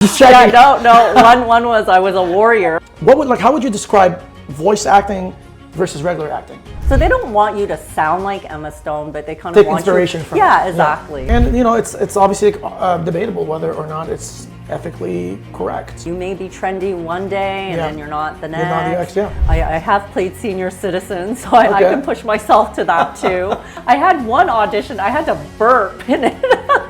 Just checking. One was I was a warrior. How would you describe voice acting versus regular acting? So they don't want you to sound like Emma Stone, but they kind of Take want inspiration you, from yeah, it. exactly. Yeah. And it's obviously debatable whether or not it's ethically correct. You may be trendy one day and then you're not the next. You're not the next, yeah. I have played senior citizen, so I can push myself to that too. I had one audition, I had to burp in it.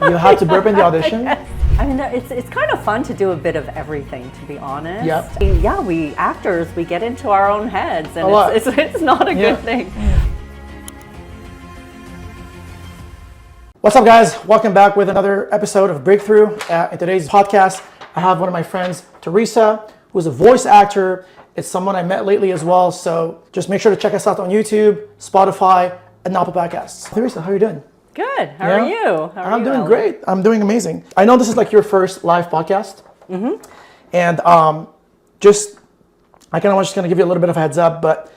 You had to burp in the audition? Yes. I mean, it's kind of fun to do a bit of everything, to be honest. Yep. Yeah, we actors, we get into our own heads, and it's not a good thing. What's up, guys? Welcome back with another episode of Breakthrough. In today's podcast, I have one of my friends, Theresa, who's a voice actor. It's someone I met lately as well, so just make sure to check us out on YouTube, Spotify, and Apple Podcasts. Theresa, how are you doing? Good. How are you? I'm doing great. I'm doing amazing. I know this is like your first live podcast. Mm-hmm. And I just going to give you a little bit of a heads up, but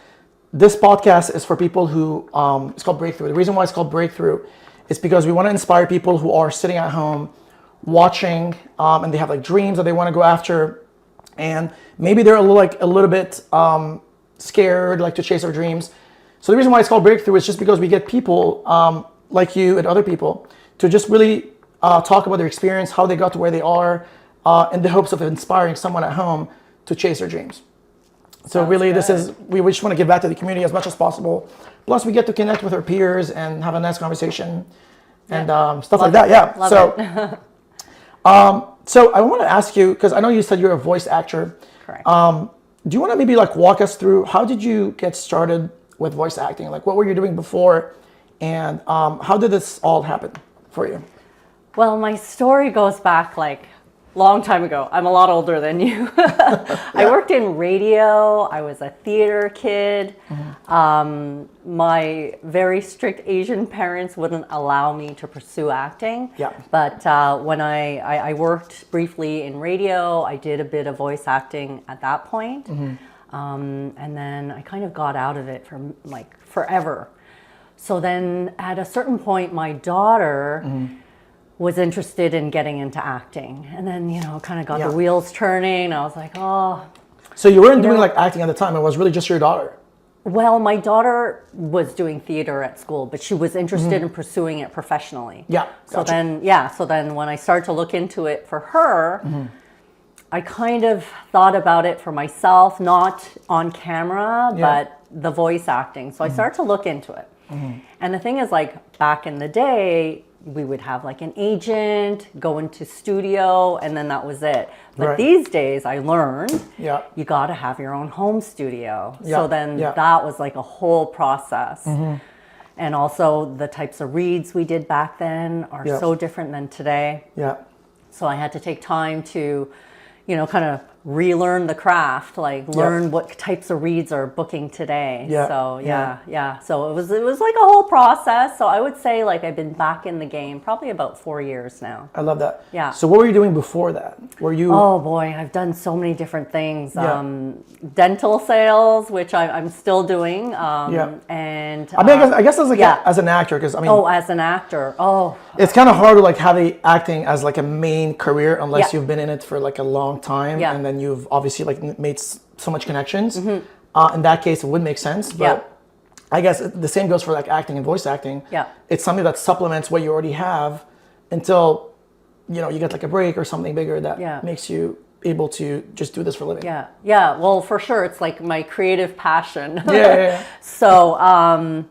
this podcast is for people who, it's called Breakthrough. The reason why it's called Breakthrough is because we want to inspire people who are sitting at home watching, and they have like dreams that they want to go after. And maybe they're a little bit scared, like to chase their dreams. So the reason why it's called Breakthrough is just because we get people, like you and other people, to just really talk about their experience, how they got to where they are, in the hopes of inspiring someone at home to chase their dreams. So Sounds really, good. we just want to give back to the community as much as possible. Plus, we get to connect with our peers and have a nice conversation and stuff like that. Yeah. Love it. So I want to ask you, because I know you said you're a voice actor. Correct. Do you want to maybe walk us through how did you get started with voice acting? Like, what were you doing before? And how did this all happen for you? Well, my story goes back long time ago. I'm a lot older than you. I worked in radio. I was a theater kid. Mm-hmm. My very strict Asian parents wouldn't allow me to pursue acting. Yeah. But when I worked briefly in radio, I did a bit of voice acting at that point. Mm-hmm. And then I kind of got out of it for forever. So then at a certain point, my daughter was interested in getting into acting. And then, kind of got the wheels turning. I was like, oh. So you weren't doing acting at the time. It was really just your daughter. Well, my daughter was doing theater at school, but she was interested in pursuing it professionally. Yeah. Gotcha. So then when I started to look into it for her, I kind of thought about it for myself, not on camera, but the voice acting. So I started to look into it. And the thing is, back in the day, we would have an agent, go into studio, and then that was it. But these days, I learned you got to have your own home studio. So then that was a whole process. And also the types of reads we did back then are so different than today. Yeah. So I had to take time to, kind of relearn the craft, learn what types of reads are booking today. So so it was a whole process. So I would say I've been back in the game probably about 4 years now. I love that. Yeah. So what were you doing before that? Were you? Oh boy, I've done so many different things. Dental sales, which I'm still doing. And I guess as an actor, because as an actor, it's kind of hard to have acting as a main career unless you've been in it for a long time, and then you've obviously made so much connections. In that case, it would make sense, but I guess the same goes for acting and voice acting. It's something that supplements what you already have until you get a break or something bigger that makes you able to just do this for a living. Well, for sure, it's my creative passion. So I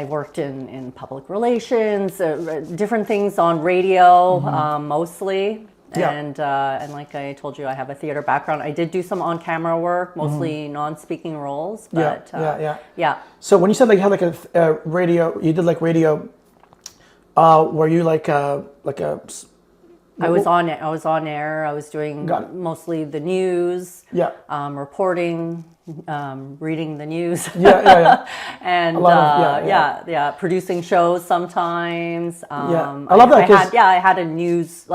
worked in public relations, different things on radio, mostly. And like I told you, I have a theater background. I did do some on-camera work, mostly non-speaking roles. But So when you said you had a radio, you did radio. Were you I was on air. I was doing mostly the news. Reporting, reading the news. And producing shows sometimes. I love that. I had a news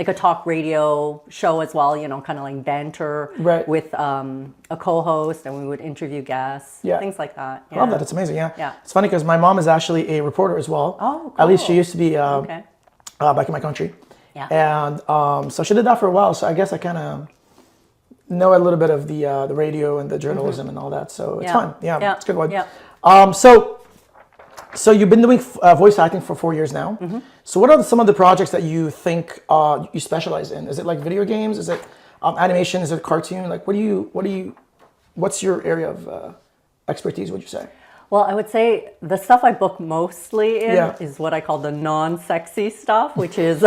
a talk radio show as well, kind of banter with a co-host, and we would interview guests, things like that. I love that. It's amazing. It's funny because my mom is actually a reporter as well. Oh, cool. At least she used to be back in my country. Yeah. And so she did that for a while. So I guess I kind of know a little bit of the radio and the journalism and all that. So it's fun. Yeah, it's a good one. Yeah. So you've been doing voice acting for 4 years now. So what are some of the projects that you think you specialize in? Is it like video games? Is it animation? Is it cartoon? Like what's your area of expertise, would you say? Well, I would say the stuff I book mostly in is what I call the non-sexy stuff, which is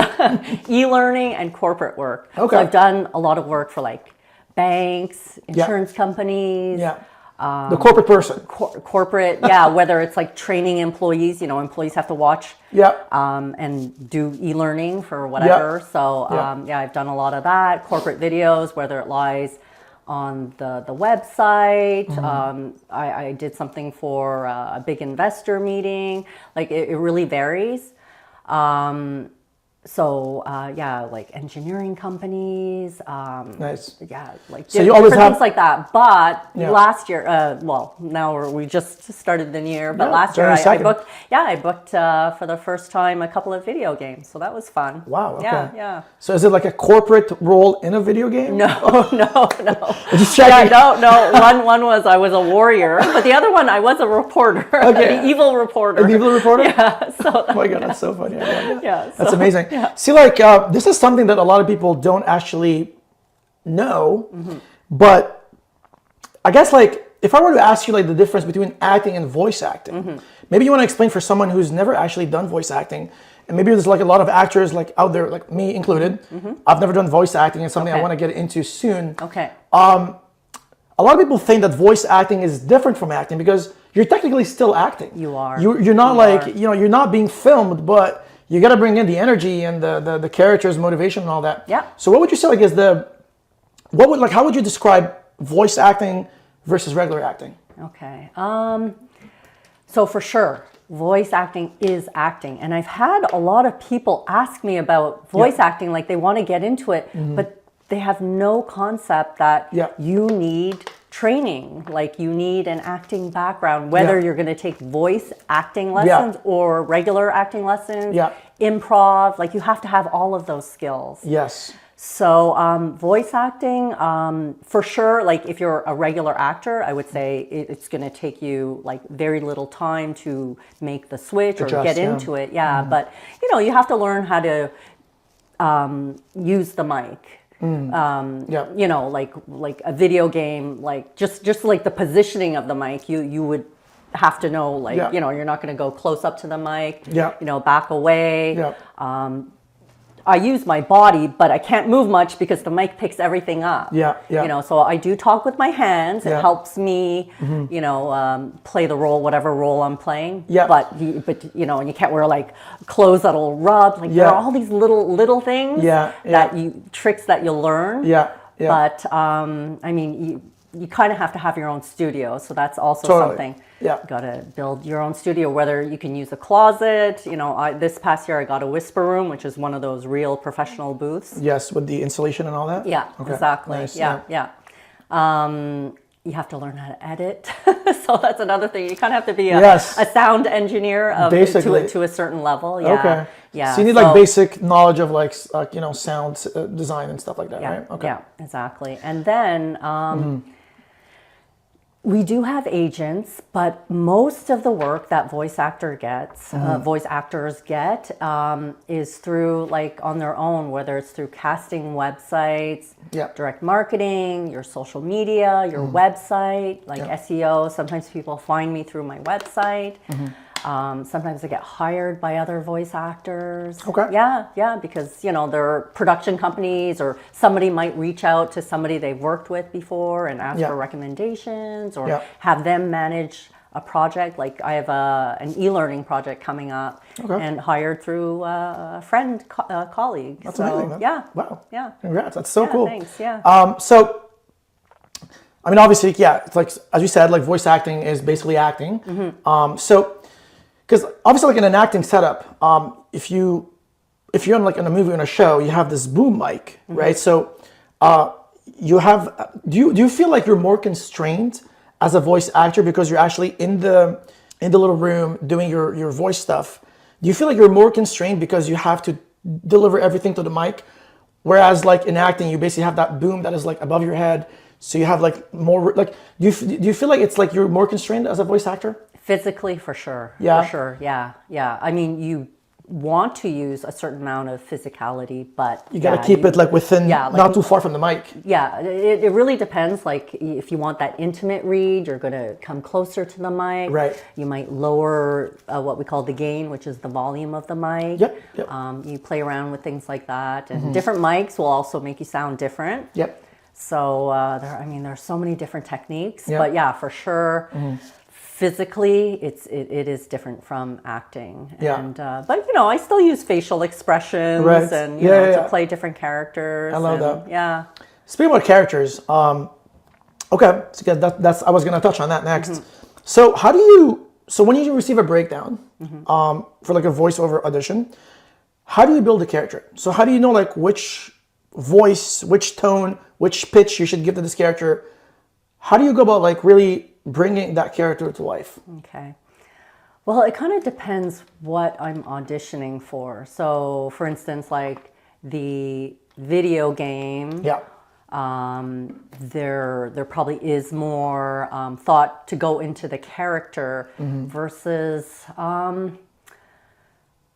e-learning and corporate work. Okay. So I've done a lot of work for like banks, insurance companies. Yeah. The corporate person. Corporate, whether it's like training employees, employees have to watch and do e-learning for whatever. So I've done a lot of that. Corporate videos, whether it lies on the website. I did something for a big investor meeting. Like it really varies. Like engineering companies. Nice. Yeah, like so you always have things like that. But last year, now we just started the new year. But last year I booked for the first time a couple of video games. So that was fun. Wow. Okay. Yeah. So is it like a corporate role in a video game? No. Just checking. No. One was I was a warrior, but the other one I was a reporter. Okay. The evil reporter. An evil reporter? Yeah. So oh my God, that's so funny. That's amazing. Yeah. See, like this is something that a lot of people don't actually know, but I guess like if I were to ask you like the difference between acting and voice acting, maybe you want to explain for someone who's never actually done voice acting, and maybe there's like a lot of actors like out there, like me included. I've never done voice acting. It's something I want to get into soon. Okay. A lot of people think that voice acting is different from acting because you're technically still acting. You are. You're not you're not being filmed, but you got to bring in the energy and the character's motivation and all that. Yeah. So what would you say like is how would you describe voice acting versus regular acting? Okay. So for sure, voice acting is acting. And I've had a lot of people ask me about voice acting, like they want to get into it, but they have no concept that you need training, like you need an acting background, whether you're going to take voice acting lessons or regular acting lessons, improv, like you have to have all of those skills. Yes. So voice acting, for sure, like if you're a regular actor, I would say it's going to take you like very little time to make the switch or get into it. Yeah, but you have to learn how to use the mic. Like a video game, like just like the positioning of the mic, you would have to know, like, you're not going to go close up to the mic, back away. I use my body, but I can't move much because the mic picks everything up. So I do talk with my hands. It helps me, play the role, whatever role I'm playing. But and you can't wear like clothes that'll rub. Like there are all these little things tricks that you'll learn. But I mean, you kind of have to have your own studio, so that's also something. You got to build your own studio, whether you can use a closet. This past year I got a whisper room, which is one of those real professional booths. Yes, with the installation and all that? Exactly. Nice. You have to learn how to edit. So that's another thing. You kind of have to be a sound engineer to a certain level. Okay. So you need like basic knowledge of like sound design and stuff like that, right? Okay. Yeah, exactly. And then we do have agents, but most of the work that voice actors get is through like on their own, whether it's through casting websites, direct marketing, your social media, your website, like SEO. Sometimes people find me through my website. Sometimes I get hired by other voice actors. Okay. Yeah, because they're production companies, or somebody might reach out to somebody they've worked with before and ask for recommendations, or have them manage a project. Like I have an e-learning project coming up, and hired through a friend, colleague. That's amazing. Wow. Yeah. Congrats. That's so cool. Thanks. Yeah. So, I mean, obviously, it's like as you said, like voice acting is basically acting. Because obviously, like in an acting setup, if you're in like in a movie or in a show, you have this boom mic, right? So, you have. Do you feel like you're more constrained as a voice actor because you're actually in the little room doing your voice stuff? Do you feel like you're more constrained because you have to deliver everything to the mic. Whereas like in acting, you basically have that boom that is like above your head. So you have like more like, do you feel like it's like you're more constrained as a voice actor? Physically, for sure. Yeah. For sure. Yeah. Yeah. I mean, you want to use a certain amount of physicality, but You got to keep it like within, not too far from the mic. Yeah, it really depends. Like if you want that intimate read, you're going to come closer to the mic. Right. You might lower what we call the gain, which is the volume of the mic. Yep. You play around with things like that, and different mics will also make you sound different. Yep. So there's so many different techniques, Yep. but yeah, for sure. Physically, it is different from acting. Yeah. And but I still use facial expressions Right. and to play different characters. I love that. Yeah. Speaking about characters, okay, so that's I was gonna touch on that next. So so when you receive a breakdown for like a voiceover audition, how do you build a character? So how do you know like which voice, which tone, which pitch you should give to this character? How do you go about like really bringing that character to life? Okay. Well, it kind of depends what I'm auditioning for. So, for instance, like the video game, Yeah. there probably is more thought to go into the character versus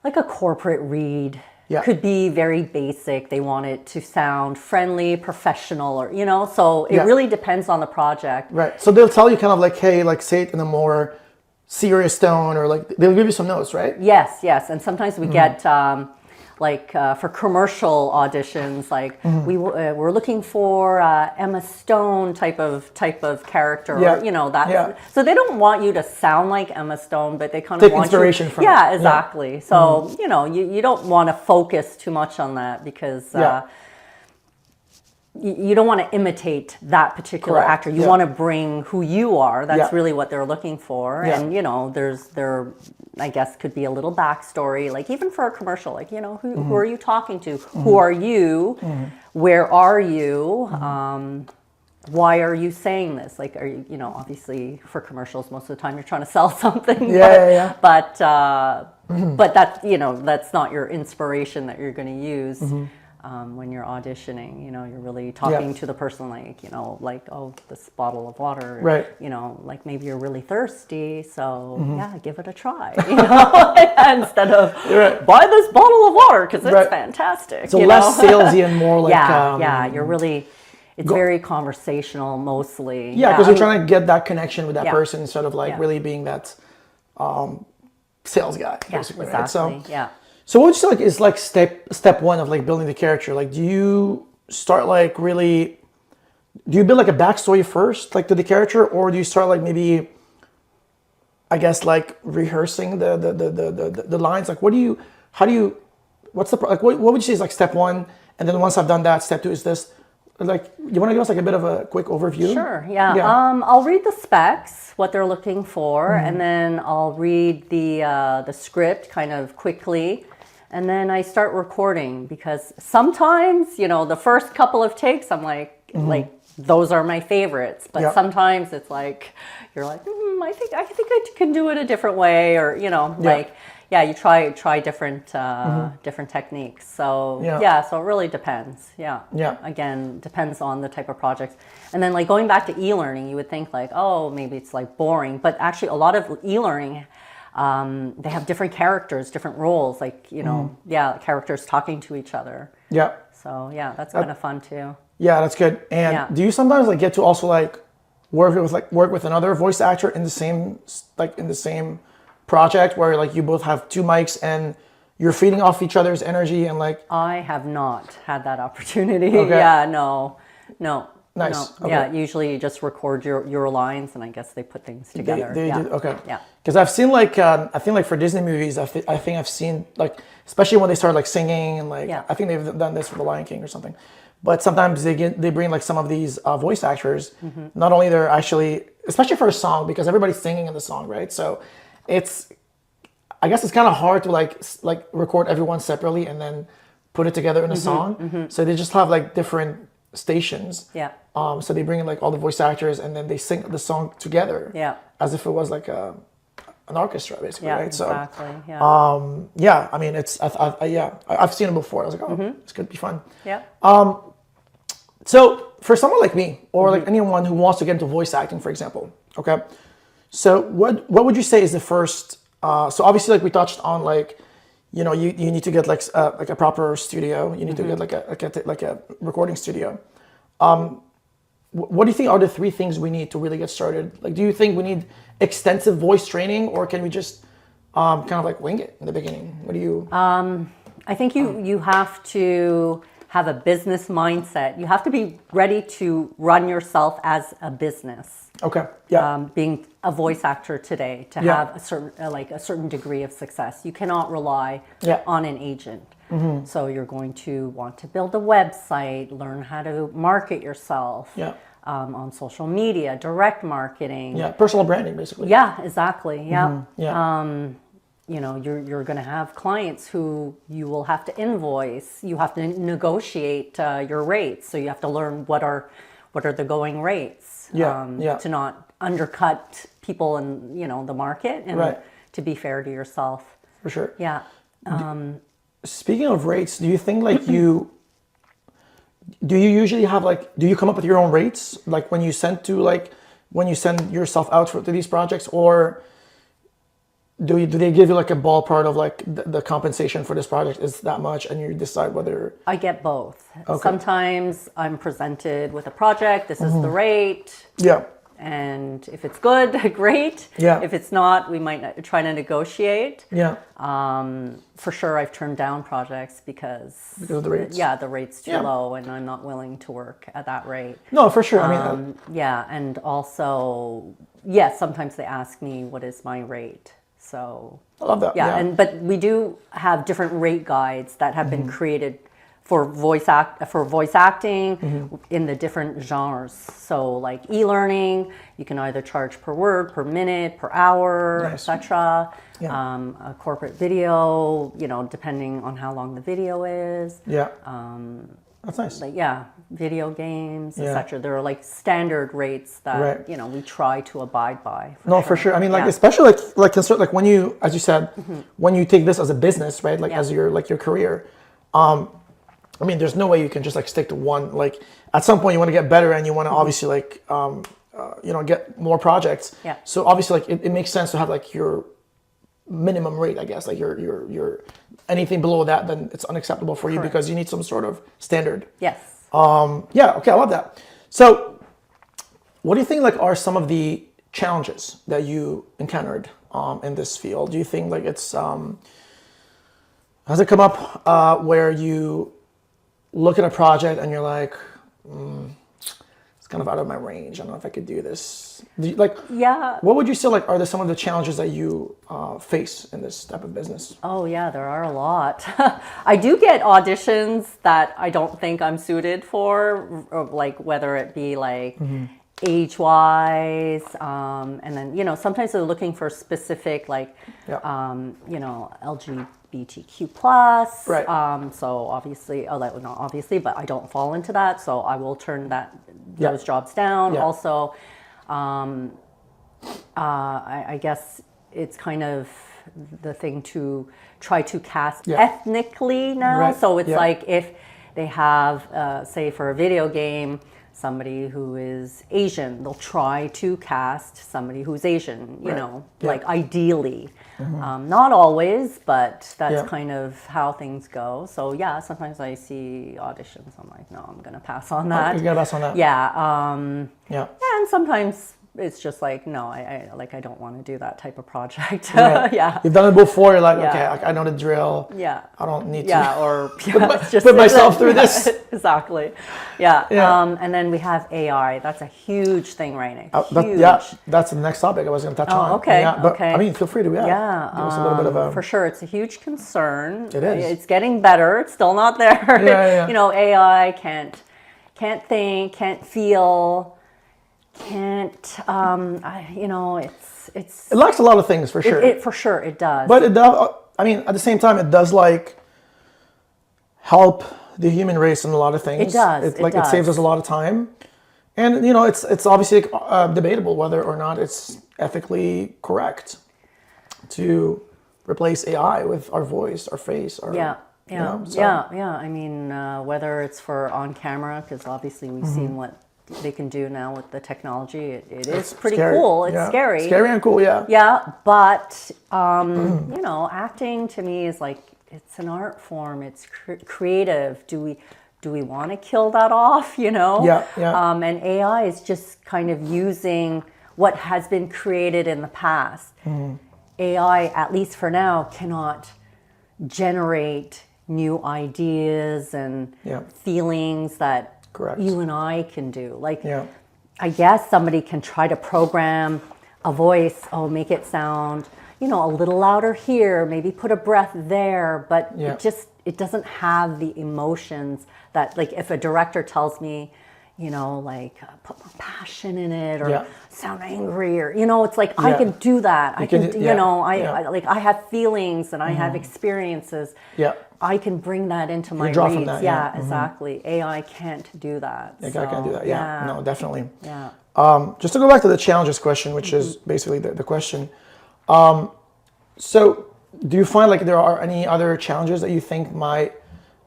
like a corporate read. Yeah. Could be very basic. They want it to sound friendly, professional, or so it really depends on the project. Right. So they'll tell you kind of like, hey, like say it in a more serious tone, or like they'll give you some notes, right? Yes. And sometimes we get for commercial auditions, like we're looking for Emma Stone type of character, Yeah. or that. Yeah. So they don't want you to sound like Emma Stone, but they kind Take of want inspiration you. from Yeah, it. exactly. So you don't want to focus too much on that because. You don't want to imitate that particular Correct. actor. You Yeah. want to bring who you are. That's Yeah. really what they're looking for. Yeah. And there I guess could be a little backstory, like even for a commercial, like who are you talking to? Who are you? Where are you? Why are you saying this? Like, are you obviously for commercials most of the time you're trying to sell something. Yeah. But that that's not your inspiration that you're going to use. When you're auditioning, you're really talking to the person like, oh, this bottle of water, Right. Like maybe you're really thirsty, so yeah, give it a try, instead of buy this bottle of water because it's fantastic. So less salesy and more like you're really, it's very conversational mostly. Yeah, because you're trying to get that connection with that Yeah. person instead of like really being that sales guy, basically. Exactly. Right? So, Yeah. So what would you say like is like step one of like building the character? Like, do you start like really? Do you build like a backstory first, like to the character, or do you start like maybe? I guess like rehearsing the lines. Like, how do you? What's the like? What would you say is like step one? And then once I've done that, step two is this. Like, you want to give us like a bit of a quick overview? Sure, yeah. I'll read the specs, what they're looking for, and then I'll read the script kind of quickly, and then I start recording because sometimes, the first couple of takes, I'm like those are my favorites, but sometimes it's like you're like, I think I can do it a different way, or you try different different techniques. So so it really depends. Yeah. Again, depends on the type of projects. And then like going back to e-learning, you would think like, oh, maybe it's like boring, but actually a lot of e-learning, they have different characters, different roles, like characters talking to each other. Yeah. So that's kind of fun too. Yeah, that's good. And do you sometimes like get to also like work with another voice actor in the same project where like you both have two mics and you're feeding off each other's energy and like? I have not had that opportunity. Okay. Yeah, no. Nice. No. Okay. Yeah, usually you just record your lines and I guess they put things together. They do. Okay. Yeah. Because I've seen like I think like for Disney movies, I think I've seen like, especially when they start like singing and like I think they've done this for The Lion King or something. But sometimes they bring like some of these voice actors. Not only they're actually, especially for a song, because everybody's singing in the song, right? So I guess it's kind of hard to like record everyone separately and then put it together in a song. So they just have like different stations. Yeah. So they bring in like all the voice actors and then they sing the song together. Yeah. As if it was like a an orchestra, basically, Yeah, right? exactly. Yeah, I mean, I've seen it before. I was like, oh, this could be fun. Yeah. So for someone like me, or like anyone who wants to get into voice acting, for example, okay. So what would you say is the first? So obviously, like we touched on, like, you need to get like a proper studio. You need to get like a recording studio. What do you think are the three things we need to really get started? Like, do you think we need extensive voice training, or can we just kind of like wing it in the beginning? What do you? I think you have to have a business mindset. You have to be ready to run yourself as a business. Okay. Yeah. Being a voice actor today to have a certain degree of success, you cannot rely on an agent. So you're going to want to build a website, learn how to market yourself. Yeah. On social media, direct marketing. Yeah. Personal branding, basically. Yeah. Exactly. Yeah. Yeah. You're going to have clients who you will have to invoice. You have to negotiate your rates. So you have to learn what are the going rates. To not undercut people in the market, and to be fair to yourself. For sure. Yeah. Speaking of rates, do you think like do you usually have do you come up with your own rates like when you send yourself out to these projects, or do they give you like a ballpark of like the compensation for this project is that much, and you decide whether? I get both. Okay. Sometimes I'm presented with a project. This is the rate. Yeah. And if it's good, great. Yeah. If it's not, we might try to negotiate. Yeah. For sure, I've turned down projects because of the rates. Yeah, the rate's too low, and I'm not willing to work at that rate. No, for sure. I mean, yeah, and also, sometimes they ask me what is my rate. So I love that. Yeah, but we do have different rate guides that have been created for voice acting in the different genres. So like e-learning, you can either charge per word, per minute, per hour, etc. A corporate video, depending on how long the video is. Yeah. That's nice. Video games, etc. There are like standard rates that we try to abide by. For sure. I mean, especially like when you, as you said, when you take this as a business, right? Like as your career. I mean, there's no way you can just like stick to one. Like at some point, you want to get better, and you want to obviously get more projects. Yeah. So obviously, like it makes sense to have like your minimum rate, I guess. Like your anything below that, then it's unacceptable for you because you need some sort of standard. Yes. Okay, I love that. So, what do you think like are some of the challenges that you encountered in this field? Do you think like it's has it come up where you look at a project and you're like, it's kind of out of my range. I don't know if I could do this. What would you say like are some of the challenges that you face in this type of business? Oh yeah, there are a lot. I do get auditions that I don't think I'm suited for, or like whether it be like age-wise, and then sometimes they're looking for specific LGBTQ plus. Right. So obviously, not obviously, but I don't fall into that. So I will turn those jobs down. Yeah. Also, I guess it's kind of the thing to try to cast ethnically now. Right. So it's like if they have, say for a video game, somebody who is Asian, they'll try to cast somebody who's Asian, like ideally. Not always, but that's kind of how things go. So yeah, sometimes I see auditions, I'm like, no, I'm going to pass on that. You're going to pass on that? Yeah. And sometimes it's just like, no, I don't want to do that type of project. Right. Yeah. You've done it before, you're like, okay, I know the drill. Yeah. I don't need to. Yeah, or put myself through this. Exactly. Yeah. And then we have AI. That's a huge thing right now. Huge. That's the next topic I was going to touch on. Okay. Yeah, but I mean, feel free to give us a little bit of a. For sure, it's a huge concern. It is. It's getting better. It's still not there. Yeah. AI can't think, can't feel, can't. It's. It lacks a lot of things for sure. It for sure it does. But it does. I mean, at the same time, it does like help the human race in a lot of things. It does. It saves us a lot of time, and it's obviously debatable whether or not it's ethically correct. to replace AI with our voice, our face, our I mean, whether it's for on camera, because obviously we've seen what they can do now with the technology. It is pretty scary. cool. It's scary. Scary and cool, yeah. Yeah, but you know, acting to me is like it's an art form. It's creative. Do we want to kill that off? You know. Yeah. And AI is just kind of using what has been created in the past. AI, at least for now, cannot generate new ideas and feelings that you and I can do. Like, I guess somebody can try to program a voice, make it sound, you know, a little louder here, maybe put a breath there, but it doesn't have the emotions that, like, if a director tells me, you know, like put more passion in it or sound angry or, you know, it's like, I can do that. I can, you know, I like, I have feelings and I have experiences. I can bring that into my draw reads. from that, Exactly. AI can't do that. AI can't do that. No, definitely. Just to go back to the challenges question, which is basically the question. So do you find like there are any other challenges that you think might,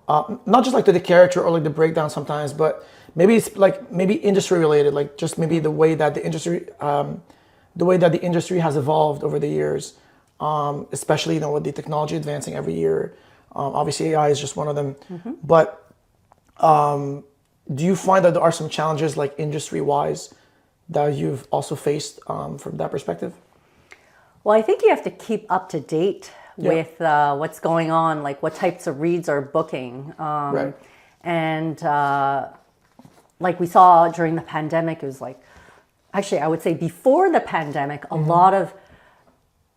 not just like to the character or like the breakdown sometimes, but maybe it's like maybe industry related, like just maybe the way that the industry has evolved over the years, especially, you know, with the technology advancing every year. Obviously AI is just one of them, but do you find that there are some challenges like industry wise that you've also faced from that perspective? Well, I think you have to keep up to date with what's going on, like what types of reads are booking. And like we saw during the pandemic, it was like, actually, I would say before the pandemic, a lot of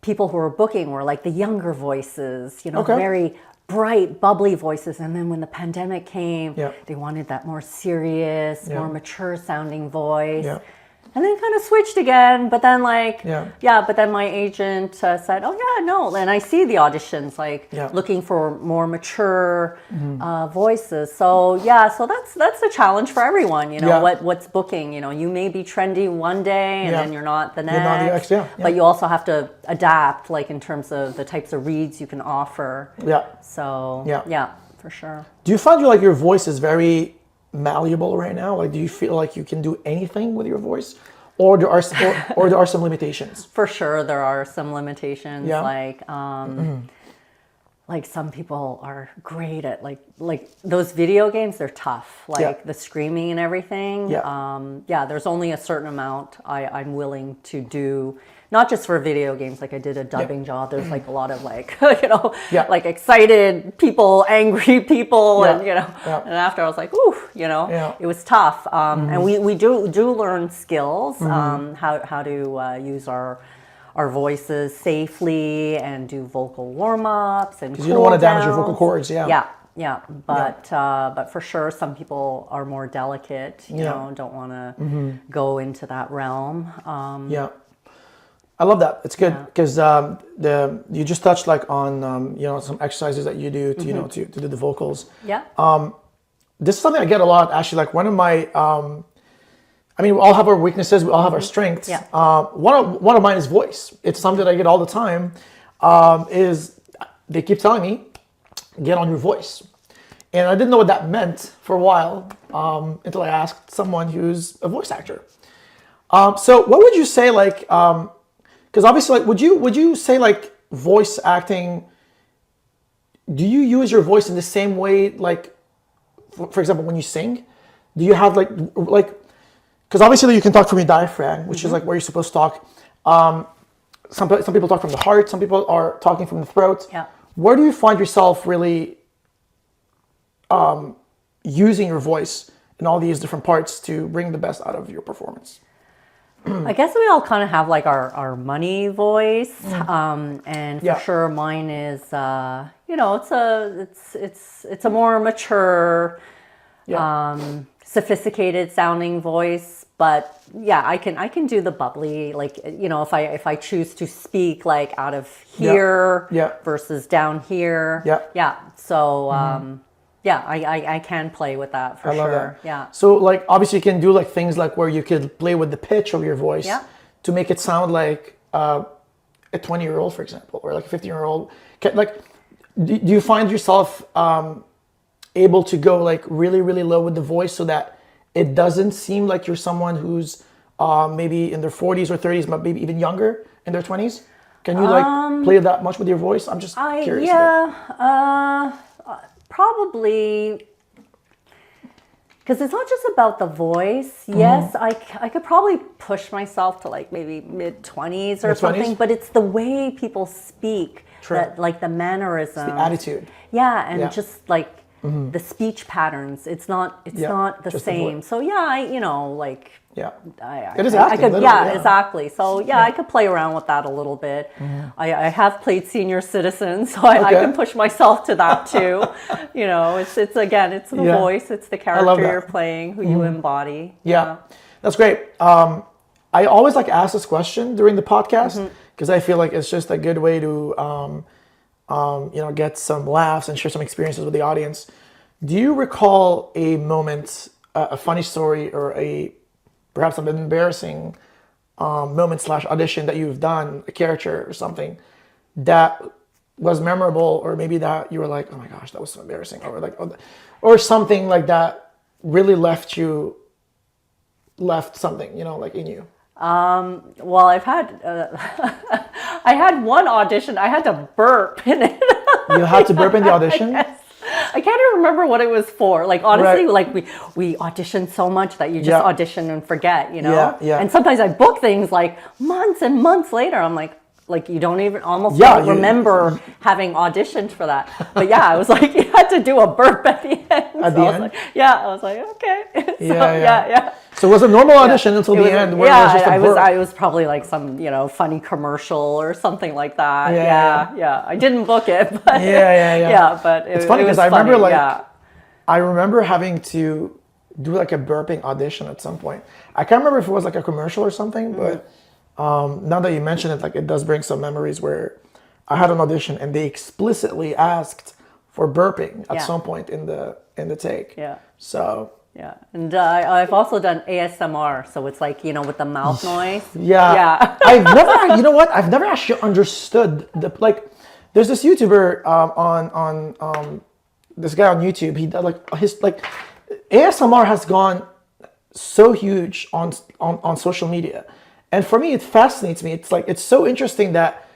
people who were booking were like the younger voices, you know, very bright, bubbly voices. And then when the pandemic came, they wanted that more serious, more mature sounding voice. And then kind of switched again, but then like, but then my agent said, oh yeah, no. And I see the auditions, like looking for more mature voices. So so that's a challenge for everyone, you know, what's booking, you know, you may be trendy one day and then you're not the next, but you also have to adapt, like in terms of the types of reads you can offer. So for sure. Do you find your voice is very malleable right now? Like, do you feel like you can do anything with your voice, or there are some limitations? For sure, there are some limitations. Like some people are great at like those video games. They're tough, like the screaming and everything. There's only a certain amount I'm willing to do. Not just for video games, like I did a dubbing job. There's like a lot of like, you know, like excited people, angry people. And, you know, and after I was like, ooh, you know, it was tough. And we do learn skills, how to use our voices safely and do vocal warm-ups and because you don't want to damage your vocal cords. But for sure, some people are more delicate, you know, don't want to go into that realm. I love that. It's good because you just touched like on you know, some exercises that you do to you know to do the vocals. This is something I get a lot actually. Like one of my, I mean, we all have our weaknesses. We all have our strengths. One of mine is voice. It's something that I get all the time. Is they keep telling me, get on your voice, and I didn't know what that meant for a while until I asked someone who's a voice actor. So what would you say like? Because obviously, like, would you say like voice acting? Do you use your voice in the same way, like, for example, when you sing? Do you have like, because obviously you can talk from your diaphragm, which is like where you're supposed to talk. Some people talk from the heart. Some people are talking from the throat. Where do you find yourself really using your voice in all these different parts to bring the best out of your performance? I guess we all kind of have like our money voice, and for sure mine is, you know, it's a more mature, sophisticated sounding voice. But I can do the bubbly, like, you know, if I choose to speak like out of here versus down here. So. I can play with that for sure. So like obviously you can do like things like where you could play with the pitch of your voice to make it sound like a 20-year-old, for example, or like a 15-year-old? Like, do you find yourself able to go like really, really low with the voice so that it doesn't seem like you're someone who's maybe in their 40s or 30s, but maybe even younger in their 20s? Can you like play that much with your voice? I'm just curious. Yeah, probably. Because it's not just about the voice. Yes, I could probably push myself to like maybe mid-20s or something, but it's the way people speak, that, like the mannerisms. It's the attitude. Yeah, and just like the speech patterns. It's not the same. So yeah, it is acting. Exactly. So I could play around with that a little bit. I have played senior citizen, so I can push myself to that too. It's the voice, it's the character you're playing, who you embody. Yeah, that's great. I always like ask this question during the podcast because I feel like it's just a good way to get some laughs and share some experiences with the audience. Do you recall a moment, a funny story, or perhaps an embarrassing moment / audition that you've done, a character or something that was memorable, or maybe that you were like, oh my gosh, that was so embarrassing, or something like that really left something, like in you? Well, I've had I had one audition. I had to burp in it. You had to burp in the audition? Yes. I can't even remember what it was for. Like, honestly, like we audition so much that you just audition and forget, Yeah. And sometimes I book things like months and months later. I'm like you don't even don't remember having auditioned for that. But yeah, I was like, you had to do a burp at the end. At the end? I was like, okay. So, So it was a normal audition until the end where it was just a burp. I was probably like some, funny commercial or something like that. Yeah. I didn't book it, but but it's funny because I remember I remember having to do like a burping audition at some point. I can't remember if it was like a commercial or something, but now that you mention it, like it does bring some memories where I had an audition and they explicitly asked for burping at some point in the take. Yeah. So. Yeah, and I've also done ASMR, so it's like, with the mouth noise. Yeah. I've never actually understood there's this YouTuber on this guy on YouTube. He does his ASMR has gone so huge on social media, and for me it fascinates me. It's so interesting that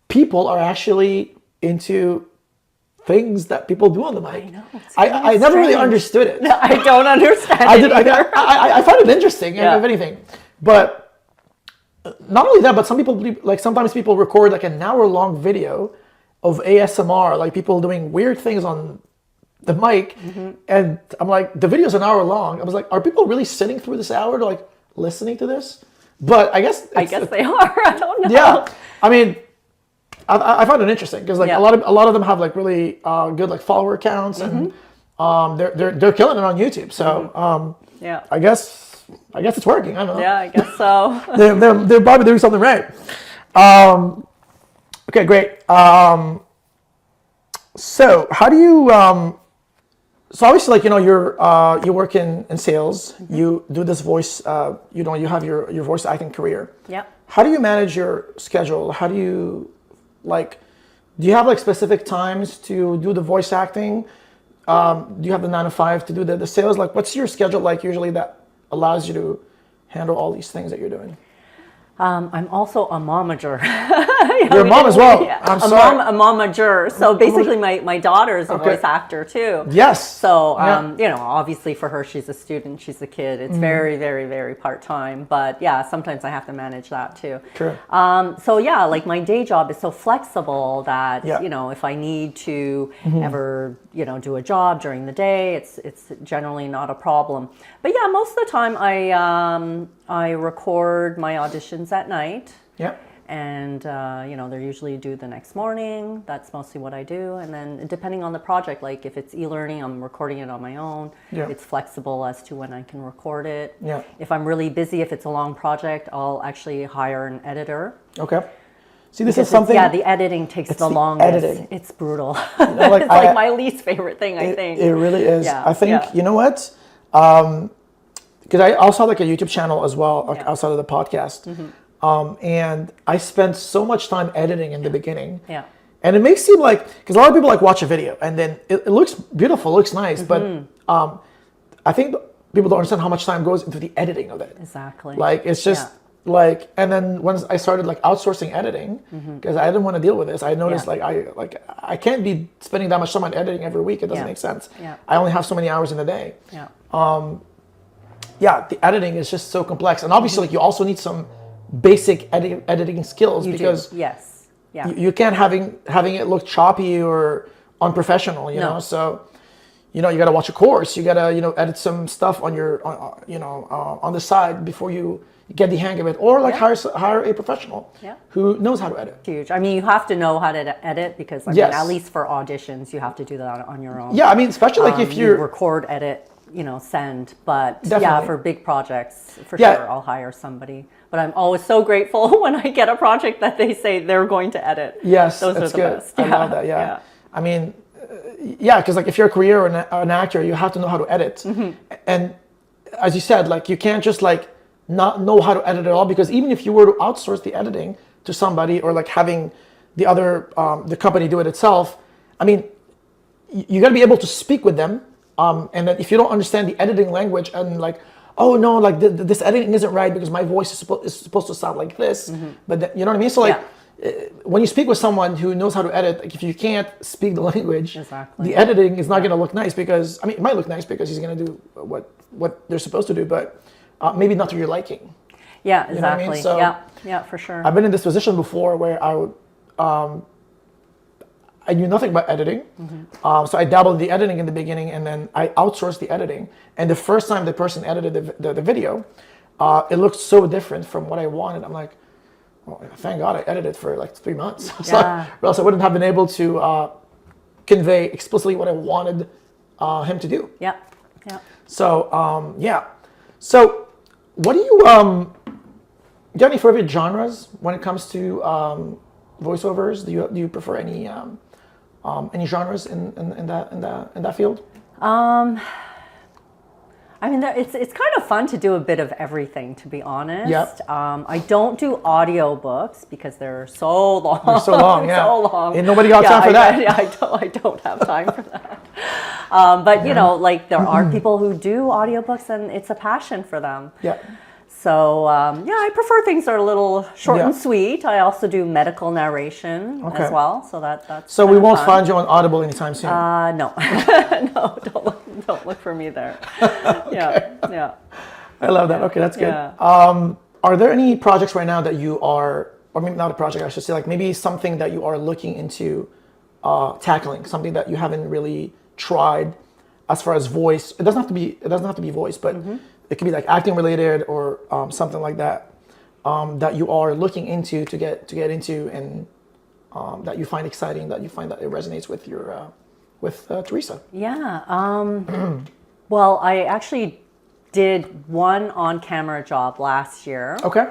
people are actually into things that people do on the mic. I know. I never really understood it. No, I don't understand it either. I find it interesting, if anything. But not only that, but sometimes people record like an hour-long video of ASMR, like people doing weird things on the mic. And I'm like, the video's an hour long. I was like, are people really sitting through this hour to listening to this? But I guess they are. I don't know. Yeah. I mean, I find it interesting because a lot of them have really good follower counts, and they're killing it on YouTube. So I guess it's working. I don't know. Yeah, I guess so. they're probably doing something right. Okay, great. So how do you? So obviously, you work in sales. You do this voice. You have your voice acting career. Yeah. How do you manage your schedule? How do you do you have specific times to do the voice acting? Do you have the 9 to 5 to do the sales? What's your schedule usually that allows you to handle all these things that you're doing? I'm also a momager. You're a mom as well. Yeah. I'm sorry. A momager. So basically, my daughter is a voice actor too. Yes. So obviously for her, she's a student, she's a kid. It's very, very, very part time. But yeah, sometimes I have to manage that too. True. So my day job is so flexible that if I need to ever do a job during the day, it's generally not a problem. But yeah, most of the time I record my auditions at night. Yeah. And, they're usually due the next morning. That's mostly what I do. And then depending on the project, if it's e-learning, I'm recording it on my own. Yeah. It's flexible as to when I can record it. Yeah. If I'm really busy, if it's a long project, I'll actually hire an editor. Okay. See, this is something... the editing takes the longest. Editing. It's brutal. It's my least favorite thing, I think. It really is. Yeah. I think, you know what? Because I also have a YouTube channel as well outside of the podcast. And I spent so much time editing in the beginning. Yeah. And it may seem like, because a lot of people like watch a video and then it looks beautiful, looks nice, but I think people don't understand how much time goes into the editing of it. Exactly. Like it's just like, and then once I started like outsourcing editing, because I didn't want to deal with this, I noticed I can't be spending that much time on editing every week. It doesn't make sense. Yeah. I only have so many hours in the day. Yeah. The editing is just so complex, and obviously like you also need some basic editing skills because yes. Yeah. you can't having it look choppy or unprofessional, you know. So, you got to watch a course. You got to edit some stuff on your on the side before you get the hang of it, or like hire a professional who knows how to edit. Huge. I mean, you have to know how to edit because I mean, at least for auditions, you have to do that on your own. Yeah, I mean, especially like if you record, edit, send. But Definitely. for big projects, for sure, I'll hire somebody. But I'm always so grateful when I get a project that they say they're going to edit. Yes, those that's are the good. best. I love that. Yeah. I mean, because like if you're a career or an actor, you have to know how to edit. And as you said, like you can't just like not know how to edit at all, because even if you were to outsource the editing to somebody or like having the other the company do it itself, I mean, you got to be able to speak with them. And then if you don't understand the editing language and like, oh no, like this editing isn't right because my voice is supposed to sound like this, but you know what I mean? So like when you speak with someone who knows how to edit, like if you can't speak the language, the editing is not going to look nice, because I mean it might look nice because he's going to do what they're supposed to do, but maybe not to your liking. Yeah, exactly. You know what I mean? So yeah, for sure. I've been in this position before where I knew nothing about editing. So I dabbled in the editing in the beginning, and then I outsourced the editing. And the first time the person edited the video, it looked so different from what I wanted. I'm like, well, thank God I edited for like 3 months. Or else I wouldn't have been able to convey explicitly what I wanted him to do. Yeah. So, So what do you have any favorite genres when it comes to voiceovers? Do you prefer any genres in that field? I mean, it's kind of fun to do a bit of everything, to be honest. Yep. I don't do audiobooks because they're so long. They're so long, yeah. So long. Ain't nobody got time for that. I don't have time for that. But like there are people who do audiobooks and it's a passion for them. Yeah. So I prefer things that are a little short and sweet. I also do medical narration as well, so that's. So we won't find you on Audible anytime soon. No, no, don't look for me there. Yeah. I love that. Okay, that's good. Yeah. Are there any projects right now that you are, or maybe not a project, I should say, like maybe something that you are looking into tackling, something that you haven't really tried as far as voice? It doesn't have to be voice, but. It could be like acting related or something like that that you are looking into to get into, and that you find exciting, that you find that it resonates with your with Theresa. Yeah. Well, I actually did one on-camera job last year. Okay.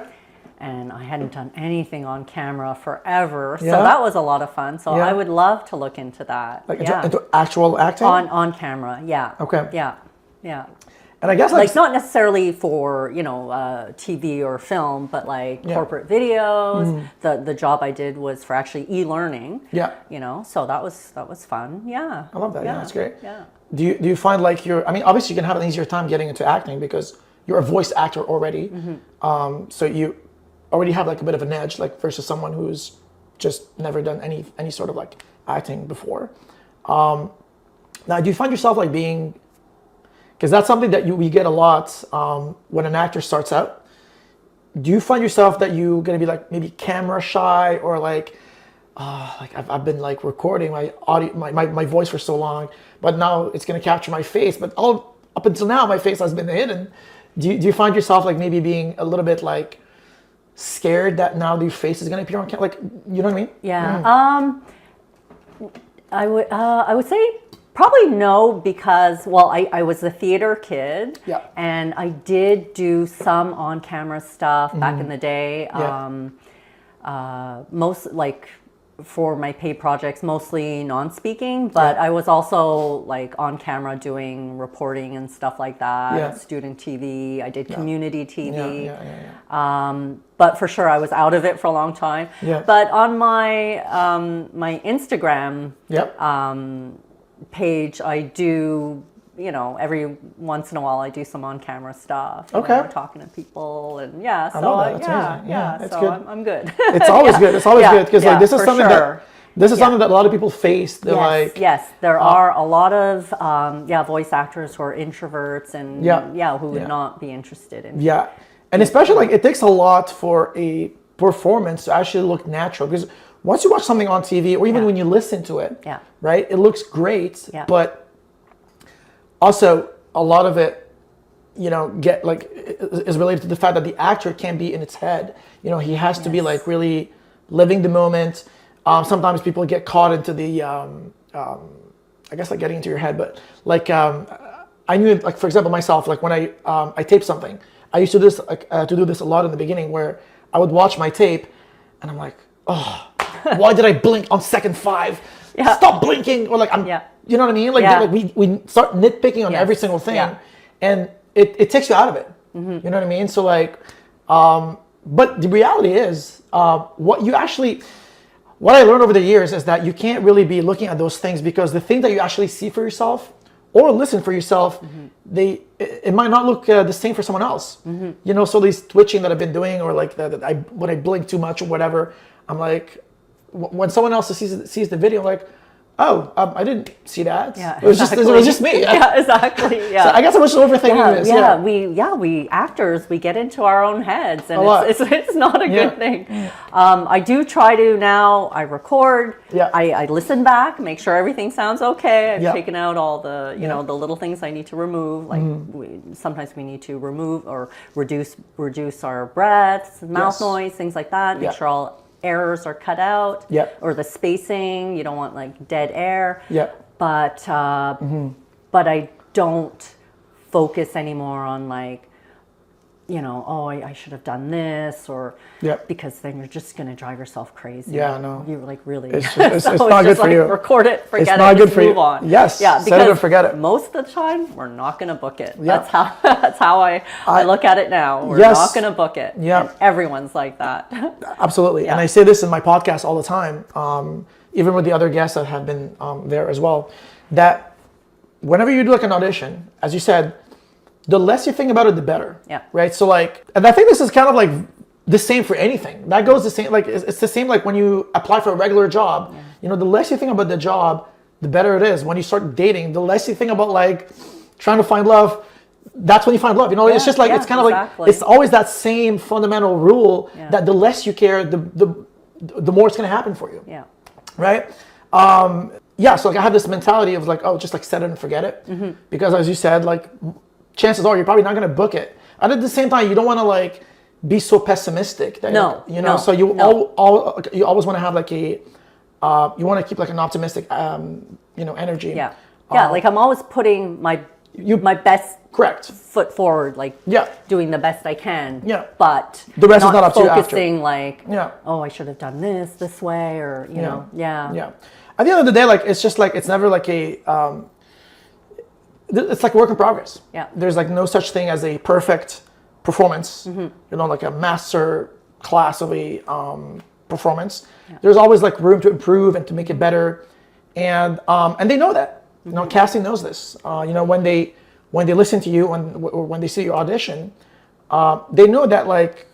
And I hadn't done anything on camera forever, so that was a lot of fun. So I would love to look into that. Like into actual acting? On camera, yeah. Okay. Yeah. And I guess like not necessarily for TV or film, but like corporate videos. The job I did was for actually e-learning. Yeah. So that was fun. Yeah. I love that. Yeah, that's great. Yeah. Do you find like obviously you can have an easier time getting into acting because you're a voice actor already. So you already have like a bit of an edge, like versus someone who's just never done any sort of like acting before. Now, do you find yourself like being, because that's something that we get a lot when an actor starts out. Do you find yourself that you're gonna be like maybe camera shy, or like I've been like recording my audio, my voice for so long, but now it's gonna capture my face, but all up until now my face has been hidden. Do you find yourself like maybe being a little bit like scared that now your face is gonna appear on camera? Like, you know what I mean? Yeah. I would say. Probably no, because I was a theater kid, and I did do some on-camera stuff back in the day. Most like for my paid projects, mostly non-speaking, but I was also like on camera doing reporting and stuff like that, student TV, I did community TV. But for sure I was out of it for a long time. But on my my Instagram page, I do, you know, every once in a while I do some on-camera stuff. You know, talking to people and so That's amazing. It's so good. I'm good. It's always good. It's always good because like this is something sure. something that a lot of people face. They're there are a lot of voice actors who are introverts and who would not be interested in. And especially like it takes a lot for a performance to actually look natural, because once you watch something on TV or even when you listen to it, right, it looks great, but also a lot of it, you know, is related to the fact that the actor can't be in its head. You know, he has to be like really living the moment. Sometimes people get caught into the, I guess like getting into your head, but like I knew, like for example myself, like when I tape something, I used to do this to do this a lot in the beginning, where I would watch my tape and I'm like, oh, why did I blink on second 5? Stop blinking, or like you know what I mean? Like, we start nitpicking on every single thing, and it takes you out of it. You know what I mean? So like, but the reality is, what I learned over the years is that you can't really be looking at those things, because the thing that you actually see for yourself or listen for yourself, it might not look the same for someone else. You know, so these twitching that I've been doing, or like when I blink too much or whatever, I'm like, when someone else sees the video, I'm like, oh, I didn't see that. It was just me. Exactly. So I guess I'm just overthinking this. We actors, we get into our own heads, and it's not a good thing. I do try to now. I record. I listen back, make sure everything sounds okay. I've taken out all the the little things I need to remove. Like sometimes we need to remove or reduce our breaths, mouth noise, things like that. Make sure all errors are cut out, or the spacing, you don't want like dead air. But I don't focus anymore on like, you know, oh, I should have done this, or because then you're just gonna drive yourself crazy. You're like, really, it's not good for you. Record it, forget it, it's not good for move you. on. Because set it and forget it. Most of the time we're not gonna book it. That's how I look at it now. We're not gonna book it. And everyone's like that. Absolutely. And I say this in my podcast all the time, even with the other guests that have been there as well, that whenever you do like an audition, as you said, the less you think about it, the better. Right. So like, and I think this is kind of like the same for anything. That goes the same. Like it's the same like when you apply for a regular job. You know, the less you think about the job, the better it is. When you start dating, the less you think about like trying to find love, that's when you find love. You know, it's just like it's kind of like it's always that same fundamental rule that the less you care, the more it's going to happen for you. Right. So like I have this mentality of like, oh, just like set it and forget it, because as you said, like, chances are you're probably not going to book it. And at the same time, you don't want to like be so pessimistic that so you always want to have like a you want to keep like an optimistic energy. Like I'm always putting my best foot forward, like doing the best I can. But the rest is not up to you after. Focusing like, oh, I should have done this way, or you know. At the end of the day, like it's just like it's never like a it's like a work in progress. There's like no such thing as a perfect performance. You know, like a master class of a performance. There's always like room to improve and to make it better, and they know that. You know, casting knows this. You know, when they listen to you or when they see your audition, they know that like,